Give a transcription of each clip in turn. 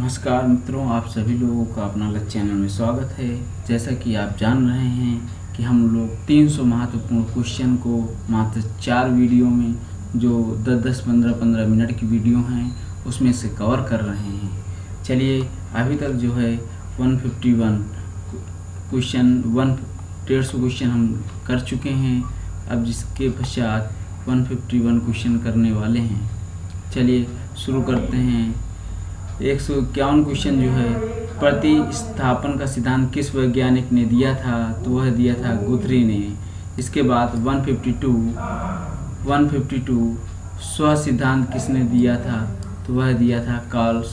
नमस्कार मित्रों, आप सभी लोगों का अपना अलग चैनल में स्वागत है। जैसा कि आप जान रहे हैं कि हम लोग 300 महत्वपूर्ण क्वेश्चन को मात्र 4 वीडियो में, जो 10-10, 15-15 मिनट की वीडियो हैं, उसमें से कवर कर रहे हैं। चलिए, अभी तक जो है 151 क्वेश्चन 150 क्वेश्चन हम कर चुके हैं। अब जिसके पश्चात 151 क्वेश्चन करने वाले हैं। चलिए शुरू करते हैं। 151 क्वेश्चन जो है, प्रतिस्थापन का सिद्धांत किस वैज्ञानिक ने दिया था? तो वह दिया था गुथरी ने। इसके बाद 152 स्व सिद्धांत किसने दिया था? तो वह दिया था कार्ल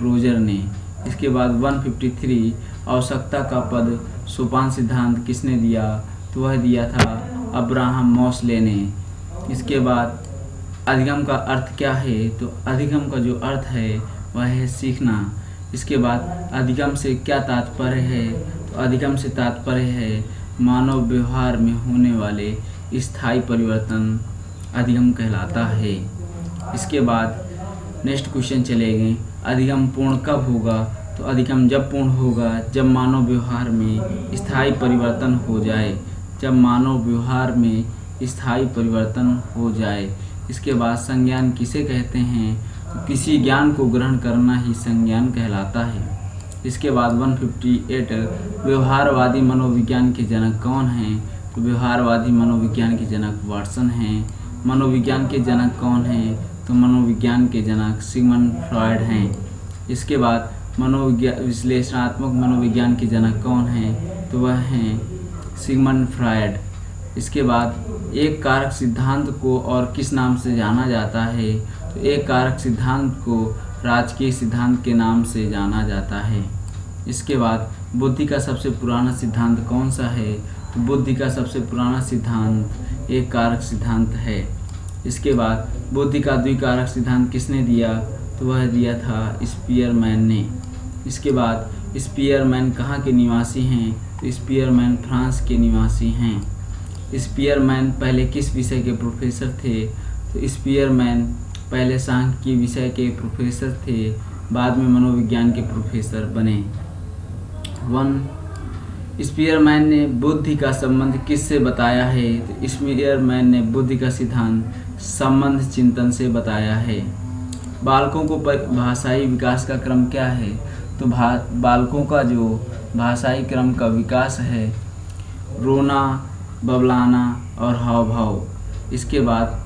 रोजर ने। इसके बाद 153 आवश्यकता का पद सोपान सिद्धांत किसने दिया? तो वह दिया था अब्राहम मॉसले ने। इसके बाद अधिगम का अर्थ क्या है? तो अधिगम का जो अर्थ है वह है सीखना। इसके बाद अधिगम से क्या तात्पर्य है? तो अधिगम से तात्पर्य है मानव व्यवहार में होने वाले स्थायी परिवर्तन अधिगम कहलाता है। इसके बाद नेक्स्ट क्वेश्चन चलेंगे, अधिगम पूर्ण कब होगा? तो अधिगम जब पूर्ण होगा जब मानव व्यवहार में स्थायी परिवर्तन हो जाए। जब मानव व्यवहार में स्थायी परिवर्तन हो जाए। इसके बाद संज्ञान किसे कहते हैं? तो किसी ज्ञान को ग्रहण करना ही संज्ञान कहलाता है। इसके बाद 158 व्यवहारवादी मनोविज्ञान के जनक कौन हैं? तो व्यवहारवादी मनोविज्ञान के जनक वाटसन हैं। मनोविज्ञान के जनक कौन हैं? तो मनोविज्ञान के जनक सिगमंड फ्रॉयड हैं। इसके बाद विश्लेषणात्मक मनोविज्ञान के जनक कौन हैं? तो वह हैं सिगमंड फ्रॉयड। इसके बाद एक कारक सिद्धांत को और किस नाम से जाना जाता है? तो एक कारक सिद्धांत को राजकीय सिद्धांत के नाम से जाना जाता है। इसके बाद बुद्धि का सबसे पुराना सिद्धांत कौन सा है? तो बुद्धि का सबसे पुराना सिद्धांत एक कारक सिद्धांत है। इसके बाद बुद्धि का द्विकारक सिद्धांत किसने दिया? तो वह दिया था स्पीयरमैन ने। इसके बाद स्पीयरमैन कहाँ के निवासी हैं? तो स्पीयरमैन फ्रांस के निवासी हैं। स्पीयरमैन पहले किस विषय के प्रोफेसर थे? तो स्पीयरमैन पहले सांख्यिकी विषय के प्रोफेसर थे, बाद में मनोविज्ञान के प्रोफेसर बने। स्पीयरमैन ने बुद्धि का संबंध किससे बताया है? तो स्पीयरमैन ने बुद्धि का सिद्धांत संबंध चिंतन से बताया है। बालकों को भाषाई विकास का क्रम क्या है? तो बालकों का जो भाषाई क्रम का विकास है, रोना, बबलाना और हाव भाव। इसके बाद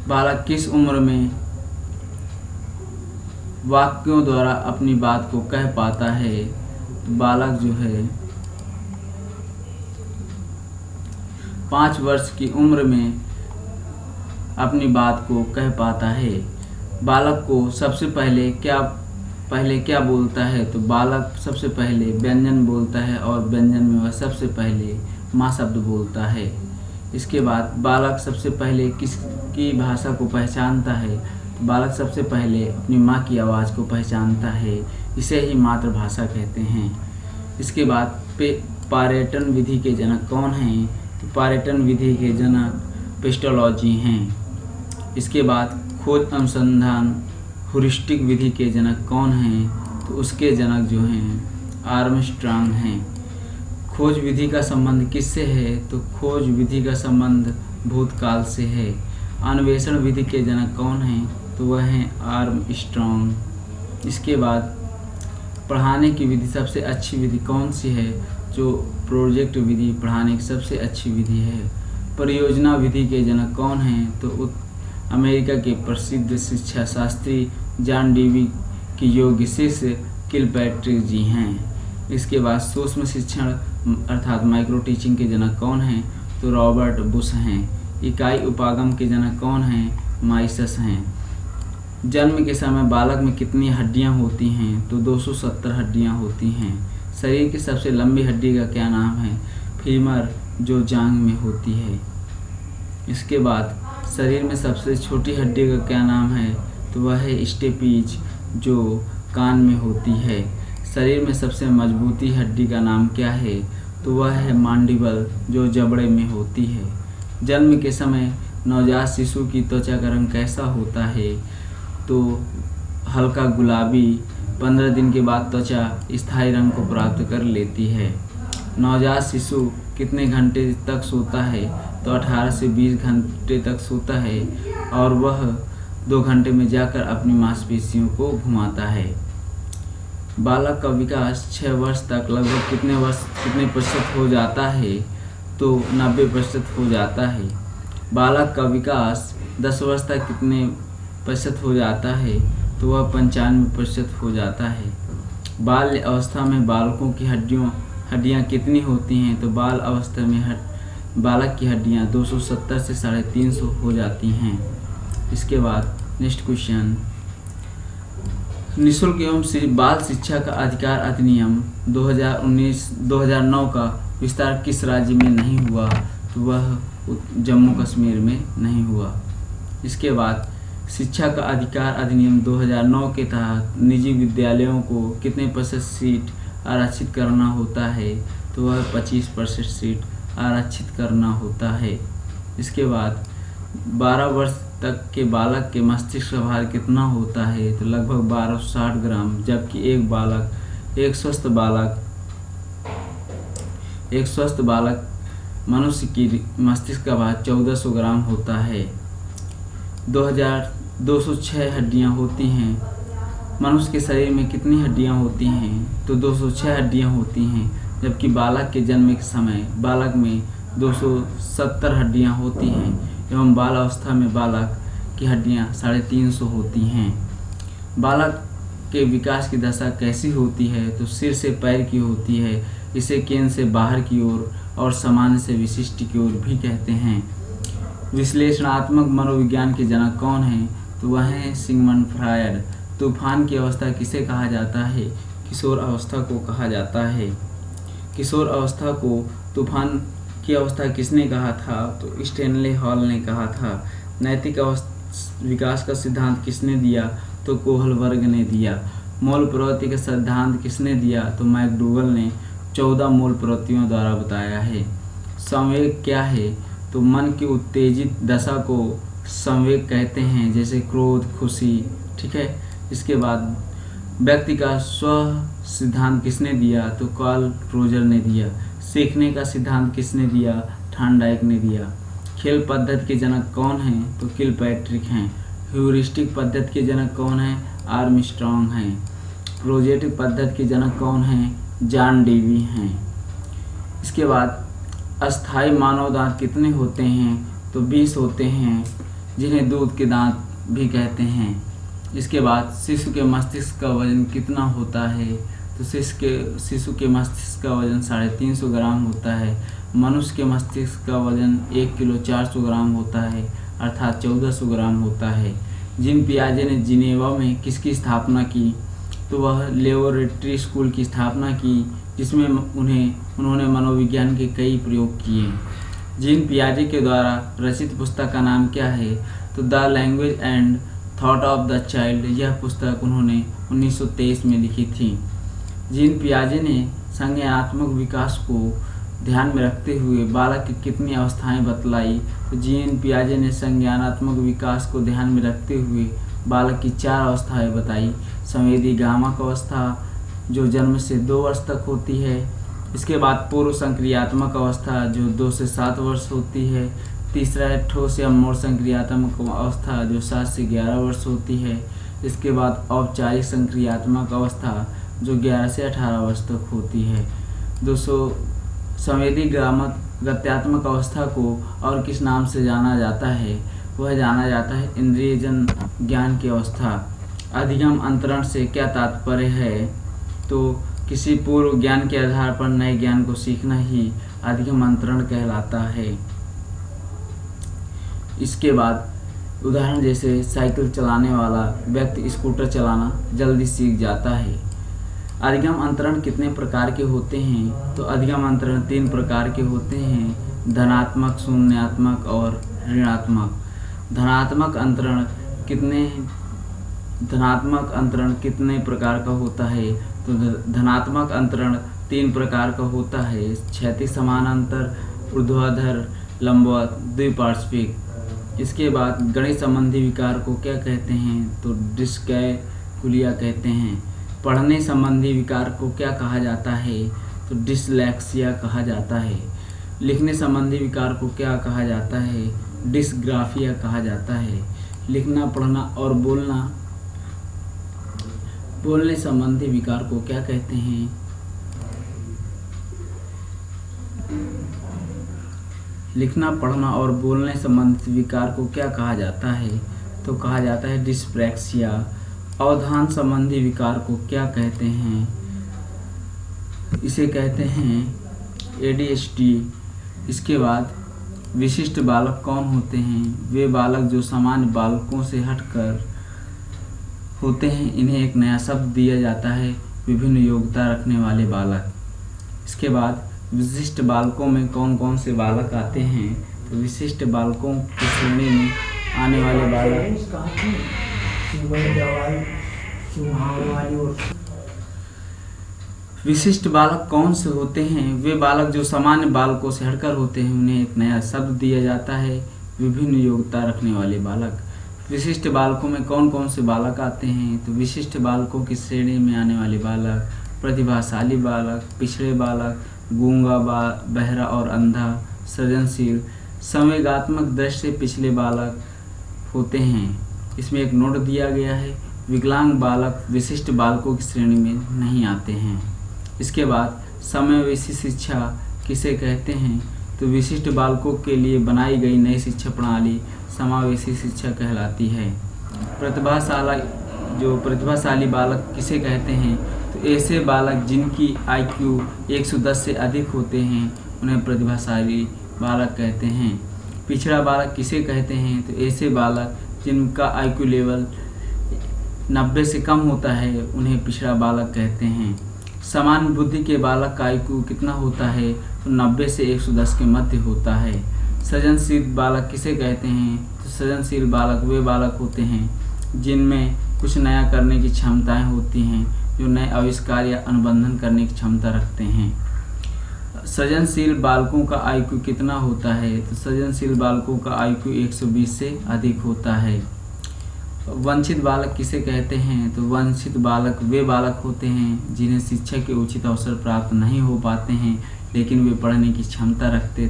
बालक किस उम्र में वाक्यों द्वारा अपनी बात को कह पाता है? तो बालक जो है 5 वर्ष की उम्र में अपनी बात को कह पाता है। बालक को सबसे पहले क्या बोलता है? तो बालक सबसे पहले व्यंजन बोलता है और व्यंजन में वह सबसे पहले माँ शब्द बोलता है। इसके बाद बालक सबसे पहले किसकी भाषा को पहचानता है? तो बालक सबसे पहले अपनी माँ की आवाज़ को पहचानता है। इसे ही मातृभाषा कहते हैं। इसके बाद पारेटन विधि के जनक कौन हैं? तो पारेटन विधि के जनक पेस्टोलॉजी हैं। इसके बाद खोज अनुसंधान ह्यूरिस्टिक विधि के जनक कौन हैं? तो उसके जनक जो हैं आर्मस्ट्रांग हैं। खोज विधि का संबंध किससे है? तो खोज विधि का संबंध भूतकाल से है। अन्वेषण विधि के जनक कौन हैं? तो वह हैं आर्मस्ट्रांग। इसके बाद पढ़ाने की विधि सबसे अच्छी विधि कौन सी है? जो प्रोजेक्ट विधि पढ़ाने की सबसे अच्छी विधि है। परियोजना विधि के जनक कौन हैं? तो अमेरिका के प्रसिद्ध शिक्षा शास्त्री जॉन डेवी के योग्य शिष्य किलपैट्रिक जी हैं। इसके बाद सूक्ष्म शिक्षण अर्थात माइक्रो टीचिंग के जनक कौन हैं? तो रॉबर्ट बुश हैं। इकाई उपागम के जनक कौन हैं? माइसस हैं। जन्म के समय बालक में कितनी हड्डियां होती हैं? तो 270 हड्डियां होती हैं। शरीर की सबसे लंबी हड्डी का क्या नाम है? फीमर, जो जांघ में होती है। इसके बाद शरीर में सबसे छोटी हड्डी का क्या नाम है? तो वह है स्टेपीज, जो कान में होती है। शरीर में सबसे मजबूती हड्डी का नाम क्या है? तो वह है मांडिबल, जो जबड़े में होती है। जन्म के समय नवजात शिशु की त्वचा का रंग कैसा होता है? तो हल्का गुलाबी। 15 दिन के बाद त्वचा स्थायी रंग को प्राप्त कर लेती है। नवजात शिशु कितने घंटे तक सोता है? तो 18 से 20 घंटे तक सोता है और वह 2 घंटे में जाकर अपनी मांसपेशियों को घुमाता है। बालक का विकास 6 वर्ष तक लगभग कितने प्रतिशत हो जाता है? तो 90% हो जाता है। बालक का विकास 10 वर्ष तक कितने प्रतिशत हो जाता है? तो वह 95% हो जाता है। बाल्य अवस्था में बालकों की हड्डियाँ कितनी होती हैं? तो बाल अवस्था में बालक की हड्डियाँ 270 से 350 हो जाती हैं। इसके बाद नेक्स्ट क्वेश्चन, निःशुल्क एवं बाल शिक्षा का अधिकार अधिनियम 2009 का विस्तार किस राज्य में नहीं हुआ? तो वह जम्मू कश्मीर में नहीं हुआ। इसके बाद शिक्षा का अधिकार अधिनियम 2009 के तहत निजी विद्यालयों को कितने प्रतिशत सीट आरक्षित करना होता है? तो वह 25% सीट आरक्षित करना होता है। इसके बाद 12 वर्ष तक के बालक के मस्तिष्क का भार कितना होता है? तो लगभग 1260 ग्राम, जबकि एक स्वस्थ बालक मनुष्य की मस्तिष्क का भार 1400 ग्राम होता है। 2206 हड्डियां होती हैं। मनुष्य के शरीर में कितनी हड्डियां होती हैं? तो 206 हड्डियां होती हैं, जबकि बालक के जन्म के समय बालक में 270 हड्डियां होती हैं एवं बाल अवस्था में बालक की हड्डियां 350 होती हैं। बालक के विकास की दशा कैसी होती है? तो सिर से पैर की होती है। इसे केंद्र से बाहर की ओर और सामान्य से विशिष्ट की ओर भी कहते हैं। विश्लेषणात्मक मनोविज्ञान के जनक कौन हैं? तो वह हैं सिगमंड फ्रायड। तूफान की अवस्था किसे कहा जाता है? किशोर अवस्था को कहा जाता है। किशोर अवस्था को तूफान की अवस्था किसने कहा था? तो स्टैनले हॉल ने कहा था। नैतिक विकास का सिद्धांत किसने दिया? तो कोहलबर्ग ने दिया। मूल प्रवृत्ति का सिद्धांत किसने दिया? तो मैकडूगल ने 14 मूल प्रवृत्तियों द्वारा बताया है। संवेग क्या है? तो मन की उत्तेजित दशा को संवेग कहते हैं, जैसे क्रोध, खुशी। ठीक है। इसके बाद व्यक्ति का स्व सिद्धांत किसने दिया? तो कार्ल रोजर ने दिया। सीखने का सिद्धांत किसने दिया? थॉर्नडाइक ने दिया। खेल पद्धति के जनक कौन हैं? तो किलपैट्रिक हैं। ह्यूरिस्टिक पद्धति के जनक कौन हैं? आर्मस्ट्रॉन्ग हैं। प्रोजेटिव पद्धति के जनक कौन हैं? जॉन डेवी हैं। इसके बाद अस्थायी मानव दांत कितने होते हैं? तो 20 होते हैं, जिन्हें दूध के दांत भी कहते हैं। इसके बाद शिशु के मस्तिष्क का वजन कितना होता है? तो शिशु के मस्तिष्क का वजन 350 ग्राम होता है। मनुष्य के मस्तिष्क का वजन 1 किलो 400 ग्राम होता है, अर्थात 1400 ग्राम होता है। जीन पियाजे ने जिनेवा में किसकी स्थापना की? तो वह लेबोरेटरी स्कूल की स्थापना की, जिसमें उन्होंने मनोविज्ञान के कई प्रयोग किए। जीन पियाजे के द्वारा रचित पुस्तक का नाम क्या है? तो the language and thought of the child. यह पुस्तक उन्होंने 1923 में लिखी थी। जीन पियाजे ने संज्ञानात्मक विकास को ध्यान में रखते हुए बालक की कितनी अवस्थाएं बतलाई? तो जीन पियाजे ने संज्ञानात्मक विकास को ध्यान में रखते हुए बालक की 4 अवस्थाएं बताई। संवेदी गामक अवस्था, जो जन्म से 2 वर्ष तक होती है। इसके बाद पूर्व संक्रियात्मक अवस्था, जो 2 से 7 वर्ष होती है। तीसरा है ठोस या मोड़ संक्रियात्मक अवस्था, जो 7 से 11 वर्ष होती है। इसके बाद औपचारिक संक्रियात्मक अवस्था, जो 11 से 18 वर्ष तक होती है। संवेदी गत्यात्मक अवस्था को और किस नाम से जाना जाता है? वह जाना जाता है इंद्रियजन ज्ञान की अवस्था। अधिगम अंतरण से क्या तात्पर्य है? तो किसी पूर्व ज्ञान के आधार पर नए ज्ञान को सीखना ही अधिगम अंतरण कहलाता है। इसके बाद उदाहरण जैसे साइकिल चलाने वाला व्यक्ति स्कूटर चलाना जल्दी सीख जाता है। अधिगम अंतरण कितने प्रकार के होते हैं? तो अधिगम अंतरण 3 प्रकार के होते हैं, धनात्मक, शून्यात्मक और ऋणात्मक। धनात्मक अंतरण कितने प्रकार का होता है? तो धनात्मक अंतरण 3 प्रकार का होता है, क्षैतिज समानांतर, ऊर्ध्वाधर, लंबवत, द्विपार्श्विक। इसके बाद गणित संबंधी विकार को क्या कहते हैं? तो कुलिया कहते हैं। पढ़ने संबंधी विकार को क्या कहा जाता है? तो डिसलेक्सिया कहा जाता है। लिखने संबंधी विकार को क्या कहा जाता है? डिस्ग्राफिया कहा जाता है। लिखना, पढ़ना और बोलने संबंधी विकार को क्या कहते हैं? लिखना, पढ़ना और बोलने संबंधित विकार को क्या कहा जाता है? तो कहा जाता है डिस्प्रैक्सिया। अवधान संबंधी विकार को क्या कहते हैं? इसे कहते हैं ADHD। इसके बाद विशिष्ट बालक कौन होते हैं? वे बालक जो सामान्य बालकों से हटकर होते हैं। इन्हें एक नया शब्द दिया जाता है, विभिन्न योग्यता रखने वाले बालक। इसके बाद विशिष्ट बालकों में कौन कौन से बालक आते हैं? तो विशिष्ट बालकों की श्रेणी में आने वाले बालक विशिष्ट बालक कौन से होते हैं? वे बालक जो सामान्य बालकों से हटकर होते हैं। उन्हें एक नया शब्द दिया जाता है, विभिन्न योग्यता रखने वाले बालक। विशिष्ट बालकों में कौन कौन से बालक आते हैं? तो विशिष्ट बालकों की श्रेणी में आने वाले बालक प्रतिभाशाली बालक, पिछड़े बालक, गूंगा, बहरा और अंधा, सृजनशील, संवेगात्मक दृष्टि से पिछले बालक होते हैं। इसमें एक नोट दिया गया है, विकलांग बालक विशिष्ट बालकों की श्रेणी में नहीं आते हैं। इसके बाद समावेशी शिक्षा किसे कहते हैं? तो विशिष्ट बालकों के लिए बनाई गई नई शिक्षा प्रणाली समावेशी शिक्षा कहलाती है। प्रतिभाशाली बालक किसे कहते हैं? तो ऐसे बालक जिनकी IQ 110 से अधिक होते हैं उन्हें प्रतिभाशाली बालक कहते हैं। पिछड़ा बालक किसे कहते हैं? तो ऐसे बालक जिनका IQ लेवल 90 से कम होता है उन्हें पिछड़ा बालक कहते हैं। सामान्य बुद्धि के बालक का IQ कितना होता है? तो 90 से 110 के मध्य होता है। सृजनशील बालक किसे कहते हैं? तो सृजनशील बालक वे बालक होते हैं जिनमें कुछ नया करने की क्षमताएं होती हैं, जो नए आविष्कार या अनुबंधन करने की क्षमता रखते हैं। सृजनशील बालकों का IQ कितना होता है? तो सृजनशील बालकों का IQ 120 से अधिक होता है। वंचित बालक किसे कहते हैं? तो वंचित बालक वे बालक होते हैं जिन्हें शिक्षा के उचित अवसर प्राप्त नहीं हो पाते हैं, लेकिन वे पढ़ने की क्षमता रखते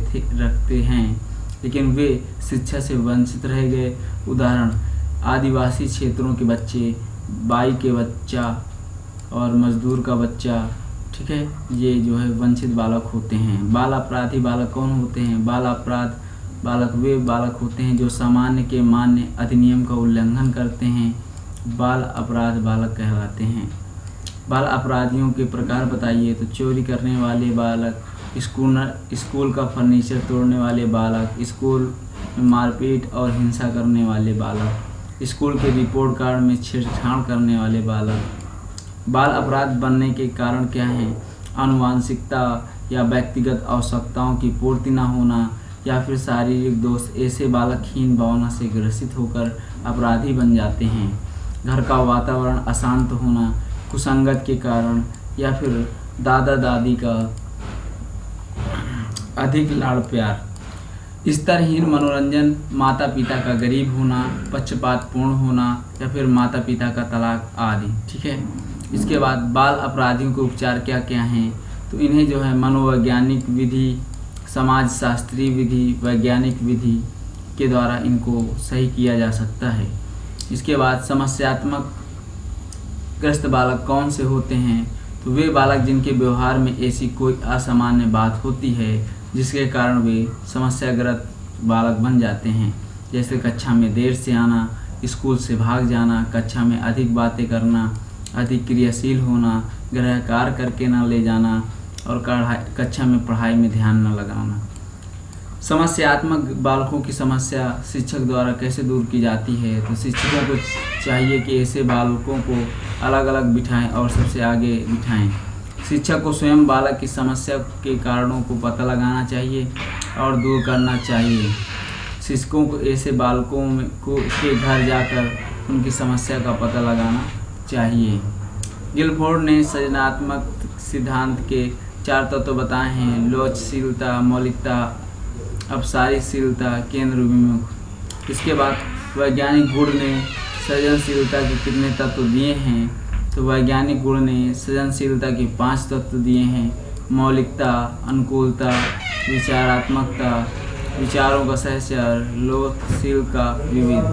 हैं, लेकिन वे शिक्षा से वंचित रह गए। उदाहरण आदिवासी क्षेत्रों के बच्चे, बाई के बच्चा और मजदूर का बच्चा, ठीक है, ये जो है वंचित बालक होते हैं। बाल अपराधी बालक कौन होते हैं? बाल अपराध बालक वे बालक होते हैं जो सामान्य के मान्य अधिनियम का उल्लंघन करते हैं, बाल अपराध बालक कहलाते हैं। बाल अपराधियों के प्रकार बताइए। तो चोरी करने वाले बालक, स्कूल का फर्नीचर तोड़ने वाले बालक, स्कूल में मारपीट और हिंसा करने वाले बालक, स्कूल के रिपोर्ट कार्ड में छेड़छाड़ करने वाले बालक। बाल अपराध बनने के कारण क्या हैं? आनुवांशिकता या व्यक्तिगत आवश्यकताओं की पूर्ति न होना या फिर शारीरिक दोष। ऐसे बालक हीन भावना से ग्रसित होकर अपराधी बन जाते हैं। घर का वातावरण अशांत होना, कुसंगत के कारण, या फिर दादा दादी का अधिक लाड़ प्यार। स्तरहीन मनोरंजन, माता पिता का गरीब होना, पक्षपातपूर्ण होना या फिर माता पिता का तलाक आदि, ठीक है। इसके बाद बाल अपराधियों के उपचार क्या क्या हैं? तो इन्हें जो है मनोवैज्ञानिक विधि, समाज शास्त्रीय विधि, वैज्ञानिक विधि के द्वारा इनको सही किया जा सकता है। इसके बाद समस्यात्मक ग्रस्त बालक कौन से होते हैं? तो वे बालक जिनके व्यवहार में ऐसी कोई असामान्य बात होती है जिसके कारण वे समस्याग्रस्त बालक बन जाते हैं, जैसे कक्षा में देर से आना, स्कूल से भाग जाना, कक्षा में अधिक बातें करना, अधिक क्रियाशील होना, गृह कार्य करके न ले जाना और कक्षा में पढ़ाई में ध्यान न लगाना। समस्यात्मक बालकों की समस्या शिक्षक द्वारा कैसे दूर की जाती है? तो शिक्षकों को चाहिए कि ऐसे बालकों को अलग अलग बिठाएं और सबसे आगे बिठाएं। शिक्षक को स्वयं बालक की समस्या के कारणों को पता लगाना चाहिए और दूर करना चाहिए। शिक्षकों को ऐसे बालकों के घर जाकर उनकी समस्या का पता लगाना चाहिए। गिलफोर्ड ने सृजनात्मक सिद्धांत के 4 तत्व बताए हैं: लोचशीलता, मौलिकता, अपसारिकशीलता, केंद्र विमुख। इसके बाद वैज्ञानिक गुण ने सृजनशीलता के कितने तत्व दिए हैं? तो वैज्ञानिक गुण ने सृजनशीलता के 5 तत्व दिए हैं। मौलिकता, अनुकूलता, विचारात्मकता, विचारों का सहचर, लोकशील का विविध।